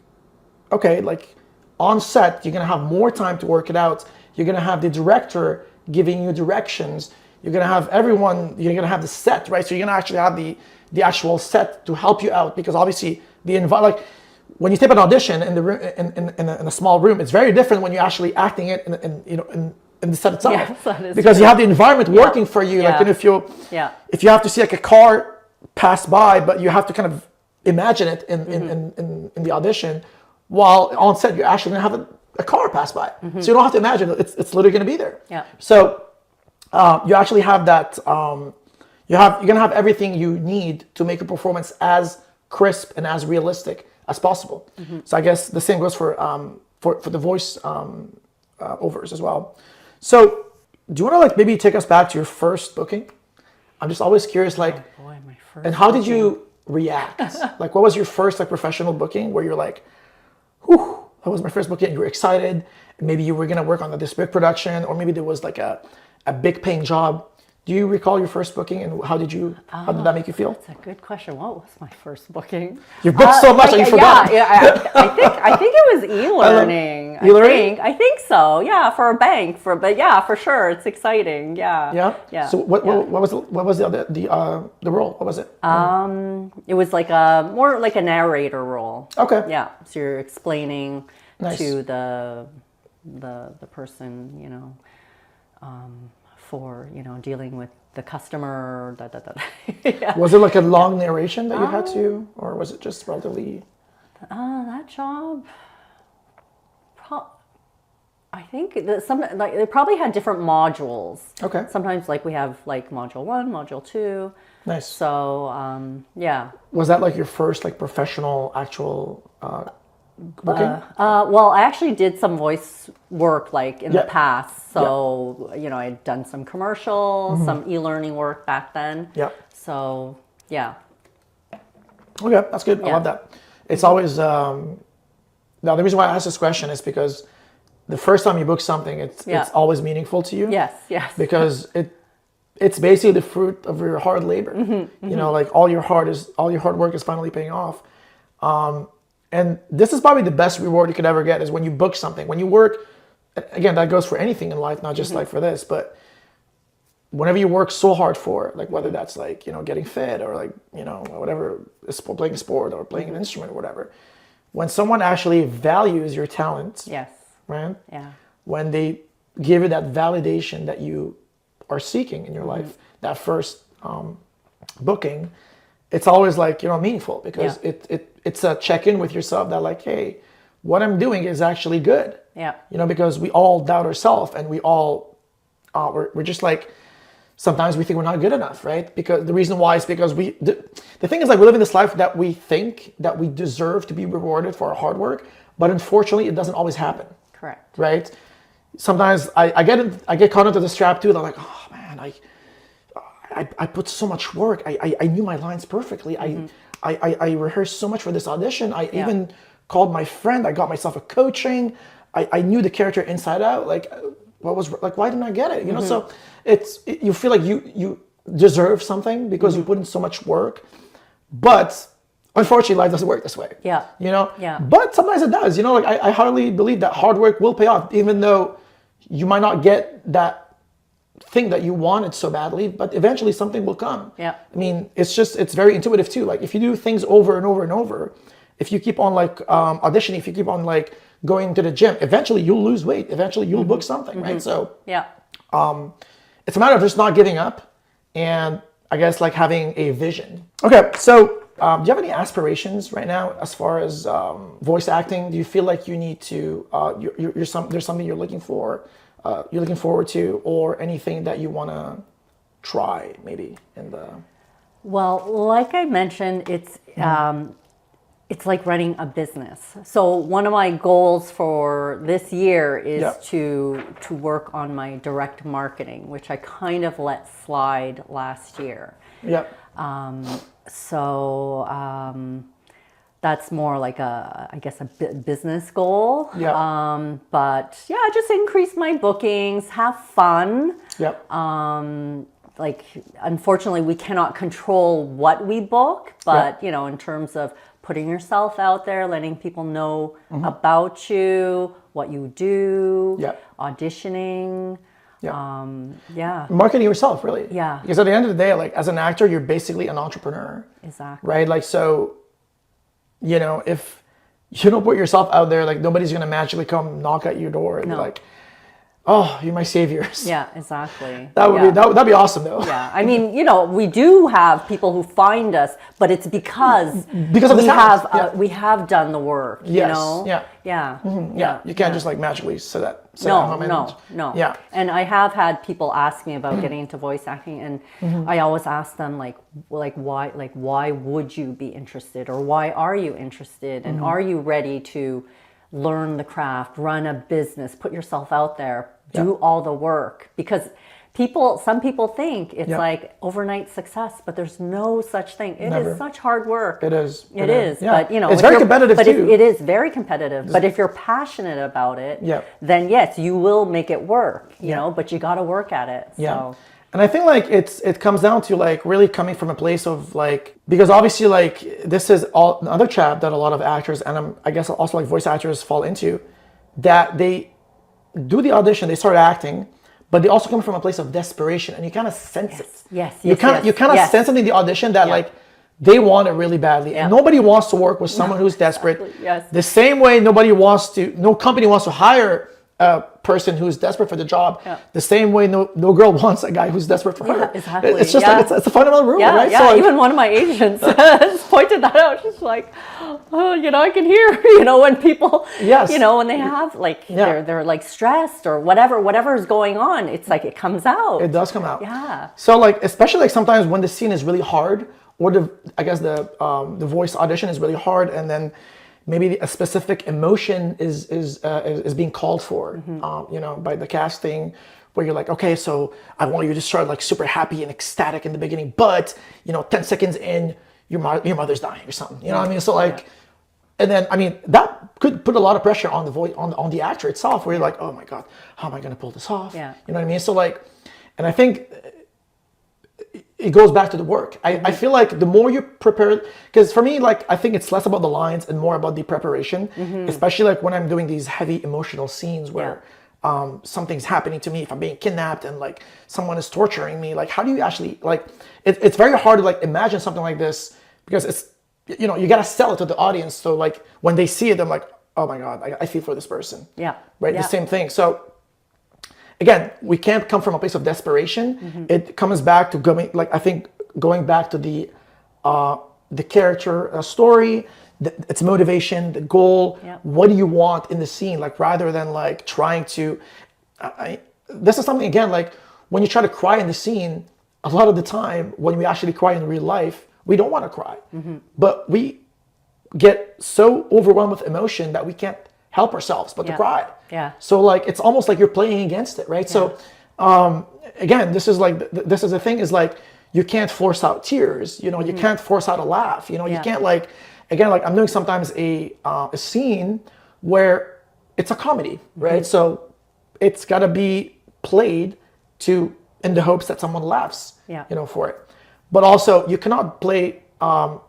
okay, like on set you're gonna have more time to work it out. You're gonna have the director giving you directions. You're gonna have everyone. You're gonna have the set, right? So you're gonna actually have the actual set to help you out, because obviously like when you tape an audition in the room in a small room, it's very different when you're actually acting it in the set itself, because you have the environment working for you. Like, and if you have to see like a car pass by, but you have to kind of imagine it in the audition, while on set you're actually gonna have a car pass by, so you don't have to imagine it. It's literally gonna be there. So. You actually have that. You're gonna have everything you need to make a performance as crisp and as realistic as possible. So I guess the same goes for the voice overs as well. So do you want to like maybe take us back to your first booking? I'm just always curious, like, Oh boy, my first. and how did you react? Like, what was your first like professional booking where you're like, whew, that was my first booking. You were excited. Maybe you were gonna work on this big production, or maybe there was like a big paying job. Do you recall your first booking, and how did that make you feel? That's a good question. What was my first booking? You've booked so much that you forgot. Yeah, I think it was e-learning. E-learning? I think so. Yeah, for a bank. But yeah, for sure, it's exciting. Yeah. Yeah. So what was the role? What was it? It was like more like a narrator role. Okay. Yeah. So you're explaining Nice. to the person, for dealing with the customer. Yeah. Was it like a long narration that you had to, or was it just relatively? That job. I think that they probably had different modules. Okay. Sometimes like we have like module 1, module 2. Nice. So yeah. Was that like your first like professional actual booking? Well, I actually did some voice work like in the Yeah. past. So I'd done some commercials, some e-learning work back then. Yeah. So yeah. Okay, that's good. I love that. It's always now the reason why I asked this question is because the first time you book something, it's always meaningful to you. Yes. Yes. Because it's basically the fruit of your hard labor. Like all your hard work is finally paying off. And this is probably the best reward you could ever get is when you book something. When you work, again, that goes for anything in life, not just like for this, but whenever you work so hard for it, like whether that's like, getting fit or like, whatever, playing a sport or playing an instrument or whatever, when someone actually values your talent, Yes. right? Yeah. When they give you that validation that you are seeking in your life, that first booking, it's always like, meaningful because it's a check-in with yourself that like, hey, what I'm doing is actually good. Yeah. Because we all doubt ourselves and we all, we're just like, sometimes we think we're not good enough, right? Because the reason why is because the thing is like we live in this life that we think that we deserve to be rewarded for our hard work, but unfortunately it doesn't always happen. Correct. Right? Sometimes I get caught into this trap too. And I'm like, oh man, I put so much work. I knew my lines perfectly. I rehearsed so much for this audition. I even called my friend. I got myself a coaching. I knew the character inside out. Like, why didn't I get it? So you feel like you deserve something because you put in so much work, but unfortunately, life doesn't work this way. Yeah. Yeah. But sometimes it does. Like I hardly believe that hard work will pay off, even though you might not get that thing that you wanted so badly, but eventually something will come. Yeah. I mean, it's very intuitive too. Like if you do things over and over and over, if you keep on like auditioning, if you keep on like going to the gym, eventually you'll lose weight. Eventually you'll book something, right? So yeah. It's a matter of just not giving up and I guess like having a vision. Okay, so do you have any aspirations right now as far as voice acting? Do you feel like you need to, there's something you're looking forward to, or anything that you want to try maybe in the... Well, like I mentioned, it's like running a business. So one of my goals for this year is to work on my direct marketing, which I kind of let slide last year. Yeah. That's more like I guess a business goal. Yeah. But yeah, just increase my bookings, have fun. Yep. Like, unfortunately, we cannot control what we book, but in terms of putting yourself out there, letting people know about you, what you do, auditioning. Marketing yourself, really. Yeah. Because at the end of the day, like as an actor, you're basically an entrepreneur. Exactly. Right? Like, so, if you don't put yourself out there, like nobody's going to magically come knock at your door and be like, oh, you're my saviors. Yeah, exactly. That'd be awesome though. Yeah, I mean, we do have people who find us, but it's because we have done the work. Yes. Yeah. You can't just like magically sit at home. No. Yeah. And I have had people ask me about getting into voice acting, and I always ask them why would you be interested, or why are you interested, and are you ready to learn the craft, run a business, put yourself out there, do all the work. Because some people think it's like overnight success, but there's no such thing. It is such hard work. It is. It is. Yeah. But, you know, it's very competitive too. It is very competitive. But if you're passionate about it, then yes, you will make it work, you know, but you got to work at it. So. Yeah. And I think like it comes down to like really coming from a place of like, because obviously like this is another trap that a lot of actors and I guess also like voice actors fall into, that they do the audition, they start acting, but they also come from a place of desperation, and you kind of sense it. You kind of sense something in the audition that like they want it really badly, and nobody wants to work with someone who's desperate. The same way no company wants to hire a person who's desperate for the job. The same way no girl wants a guy who's desperate for her. Exactly. It's just like it's a fundamental rule, right? Yeah, so even one of my agents has pointed that out. She's like, oh, you know, I can hear, you know, when people, you know, when they have like they're like stressed or whatever is going on, it's like it comes out. It does come out. Yeah. So like especially like sometimes when the scene is really hard, or the voice audition is really hard, and then maybe a specific emotion is being called for, you know, by the casting, where you're like, okay, so I want you to start like super happy and ecstatic in the beginning, but you know, 10 seconds in, your mother's dying or something. You know what I mean? So like, and then I mean that could put a lot of pressure on the voice on the actor itself, where you're like, oh my god, how am I going to pull this off? You know what I mean? So like, and I think it goes back to the work. I feel like the more you prepare, because for me, like, I think it's less about the lines and more about the preparation, especially like when I'm doing these heavy emotional scenes where something's happening to me, if I'm being kidnapped and like someone is torturing me, like how do you actually, like, it's very hard to like imagine something like this, because it's, you know, you got to sell it to the audience. So like when they see it, I'm like, oh my God, I feel for this person. Right. The same thing. So again, we can't come from a place of desperation. It comes back to going back to the character story, its motivation, the goal. What do you want in the scene? Like rather than like trying to, this is something again, like when you try to cry in the scene, a lot of the time when we actually cry in real life, we don't want to cry, but we get so overwhelmed with emotion that we can't help ourselves but to cry. So like it's almost like you're playing against it, right? So again, this is the thing, is like you can't force out tears, you know, you can't force out a laugh, you know, you can't like, again, like I'm doing sometimes a scene where it's a comedy, right? So it's got to be played in the hopes that someone laughs, you know, for it. But also you cannot play for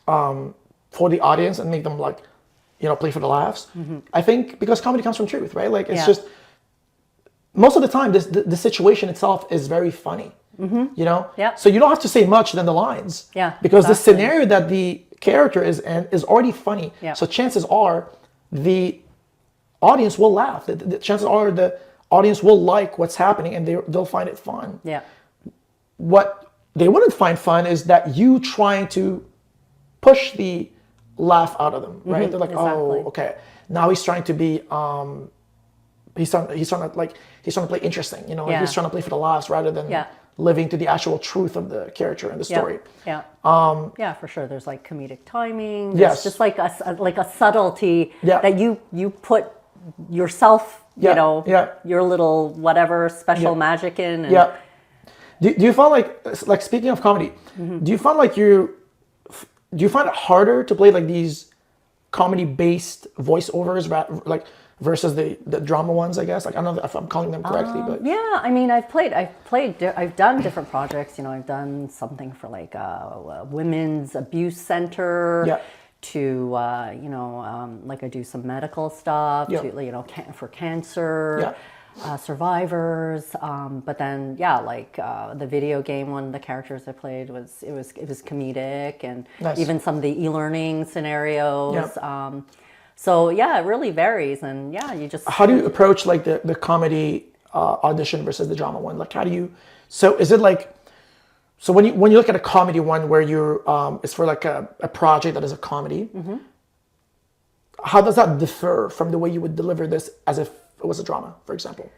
the audience and make them like, you know, play for the laughs. I think because comedy comes from truth, right? Like it's just, most of the time the situation itself is very funny, you know? So you don't have to say much than the lines. Because the scenario that the character is in is already funny. So chances are the audience will laugh. The chances are the audience will like what's happening and they'll find it fun. What they wouldn't find fun is that you trying to push the laugh out of them, right? They're like, oh, okay. Now he's trying to be, he's trying to play interesting, you know, he's trying to play for the laughs rather than living to the actual truth of the character and the story. Yeah, for sure. There's like comedic timing. There's just like a subtlety that you put yourself, you know, your little whatever special magic in. And Do you find like speaking of comedy, do you find it harder to play like these comedy-based voiceovers, like versus the drama ones? I guess, like I don't know if I'm calling them correctly, but I mean, I've done different projects. You know, I've done something for like a women's abuse center. To you know, like I do some medical stuff. To, you know, for cancer. Survivors, but then like the video game one, the characters I played was comedic, and even some of the e-learning scenarios. So it really varies, and you just. How do you approach like the comedy audition versus the drama one? Like how do you? So is it like? So when you look at a comedy one where you're it's for like a project that is a comedy. How does that differ from the way you would deliver this as if it was a drama, for example?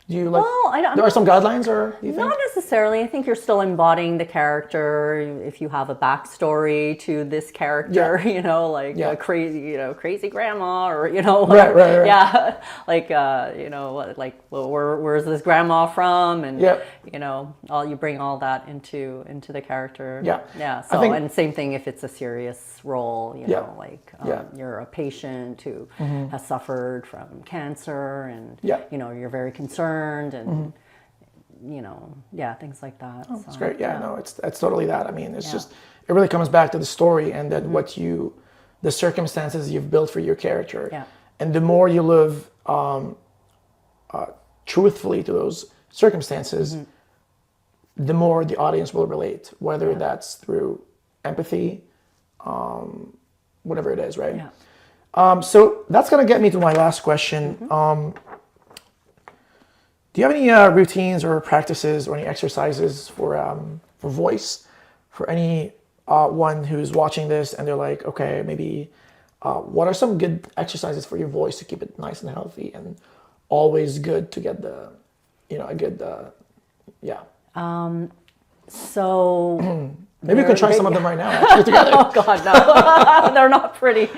Do you like? Well, There are some guidelines, or you think? Not necessarily. I think you're still embodying the character. If you have a backstory to this character, Yeah. you know, like Yeah. a crazy grandma, or you know, Right. yeah, like you know, like well, where's this grandma from, and Yeah. you know, you bring all that into the character. Yeah. yeah. I So think- and same thing if it's a serious role, you Yeah. know, like Yeah. you're a patient who has suffered from cancer, and Yeah. you know, you're very concerned and. You know, yeah, things like that. That's So, great. Yeah, no, it's totally that. I mean, it's Yeah. just it really comes back to the story and then the circumstances you've built for your character. Yeah. And the more you live truthfully to those circumstances, the more the audience will relate, whether that's through empathy, whatever it is, right? Yeah. So that's gonna get me to my last question. Do you have any routines or practices or any exercises for voice for any one who's watching this and they're like, okay, maybe what are some good exercises for your voice to keep it nice and healthy and always good to get the, a good, yeah. So Maybe we can try some of them right now actually, together. Oh God, no, they're not pretty.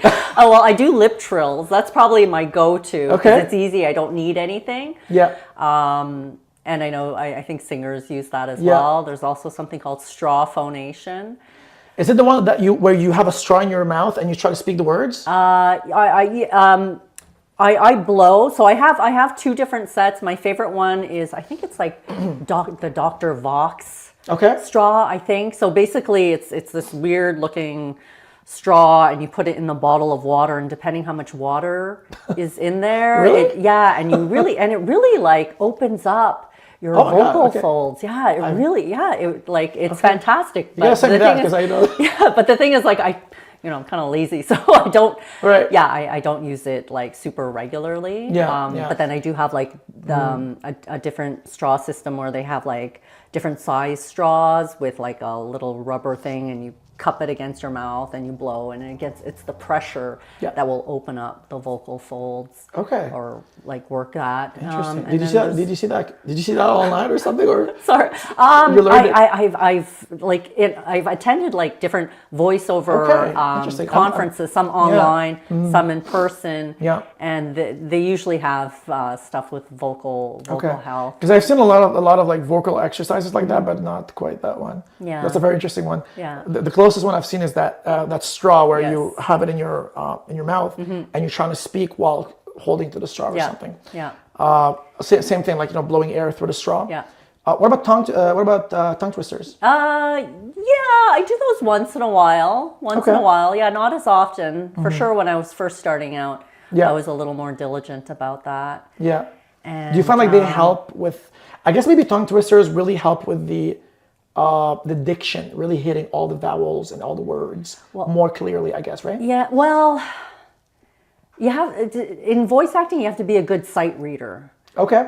Oh well, I do lip trills. That's probably my go-to. 'Cause Okay. it's easy. I don't need anything. Yeah. And I know I think singers use that as Yeah. well. There's also something called straw phonation. Is it the one that where you have a straw in your mouth and you try to speak the words? I blow. So I have two different sets. My favorite one is I think it's like the Dr. Vox Okay. straw, I think. So basically it's this weird looking straw and you put it in the bottle of water, and depending how much water is in there, Really? it really like opens up your Oh my God, vocal okay. folds. Yeah, it's fantastic. You gotta send me the that thing because I is- know. Yeah, but the thing is like I'm kind of lazy, so I don't. Right. Yeah, I don't use it like super regularly. Yeah. But then I do have like a different straw system where they have like different size straws with like a little rubber thing, and you cup it against your mouth and you blow, and it's the pressure Yeah. that will open up the vocal folds. Okay. Or like work that. Interesting. and Did you then see that? there's- Did you see that? Did you see that all night or something? Or Sorry. You learned it? I've attended like different voiceover Okay, interesting. conferences, some online, some in person. Yeah. And they usually have stuff with vocal health. Because I've seen a lot of like vocal exercises like that, but not quite that one. Yeah. That's a very interesting one. Yeah. The closest one I've seen is that straw where you Yes. have it in your mouth and you're trying to speak while holding to the straw or Yeah. something. Yeah. Same thing, like blowing air through the straw. Yeah. What about tongue twisters? Yeah, I do those once in a while. Yeah, not as often. For sure, when I was first starting out, Yeah. I was a little more diligent about that. Yeah. And, Do you find like they help with? I guess maybe tongue twisters really help with the diction, really hitting all the vowels and all the words more clearly. I guess, right? Yeah, well, you have in voice acting, you have to be a good sight reader. Okay.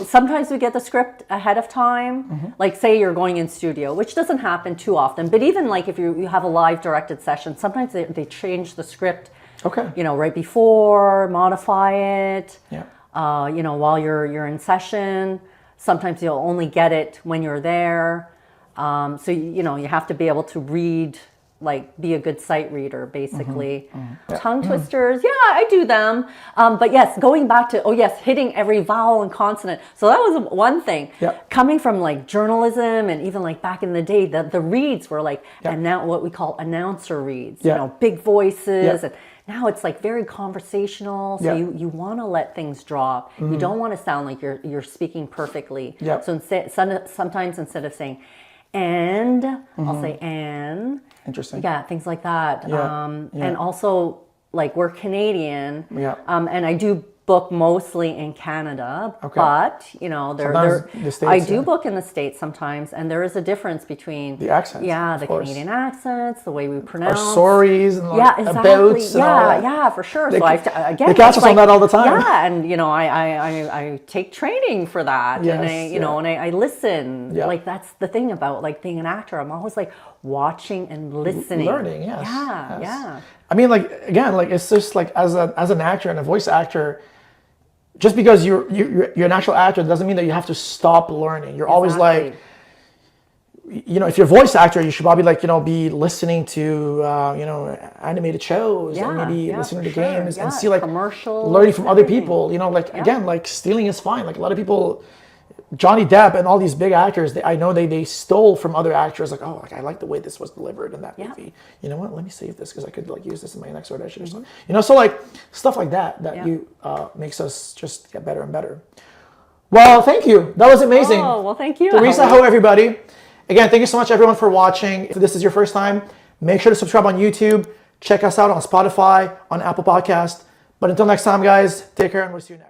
Sometimes we get the script ahead of time. Like say you're going in studio, which doesn't happen too often, but even like if you have a live directed session, sometimes they change the script, Okay. right before, modify it. Yeah. While you're in session. Sometimes you'll only get it when you're there. So you have to be able to read, like be a good sight reader, basically. Tongue twisters, yeah, I do them. But yes, going back to hitting every vowel and consonant. So that was one thing. Yeah. Coming from like journalism and even like back in the day, the reads were like what we call announcer reads. Yeah. Big voices Yeah. and. Now it's like very conversational, so Yeah. you want to let things drop. You don't want to sound like you're speaking perfectly. Yeah. So sometimes instead of saying "and," I'll say "and." Interesting. Yeah, things like that. Yeah. And also, like we're Canadian, Yeah. and I do book mostly in Canada, Okay. but Sometimes the States, I do yeah. book in the States sometimes, and there is a difference between The accents, yeah, of the course. Canadian accents, the way we Our pronounce. sorries and Yeah, exactly. abouts and all that. Yeah, for sure. They- So again, they catch it's us on that all the time. Yeah, and I take training for that, Yes, and I listen. Yeah. Like that's the thing about like being an actor. I'm always like watching and listening, Learning, yes. Yeah, yes. yeah. I mean, like again, like it's just like as an actor and a voice actor, just because you're an actual actor doesn't mean that you have to stop learning. You're always like, if you're a voice actor, you should probably be listening to animated shows and maybe listening to games and see commercials, learning from other people. Again, stealing is fine. Like a lot of people, Johnny Depp and all these big actors, I know they stole from other actors. Like, I like the way this was delivered in that movie. You know what? Let me save this because I could use this in my next audition or something. So stuff like that you makes us just get better and better. Well, thank you. That was amazing. Oh, well, thank you. Theresa Ho, everybody. Again, thank you so much, everyone, for watching. If this is your first time, make sure to subscribe on YouTube. Check us out on Spotify, on Apple Podcast. But until next time, guys, take care and we'll see you next.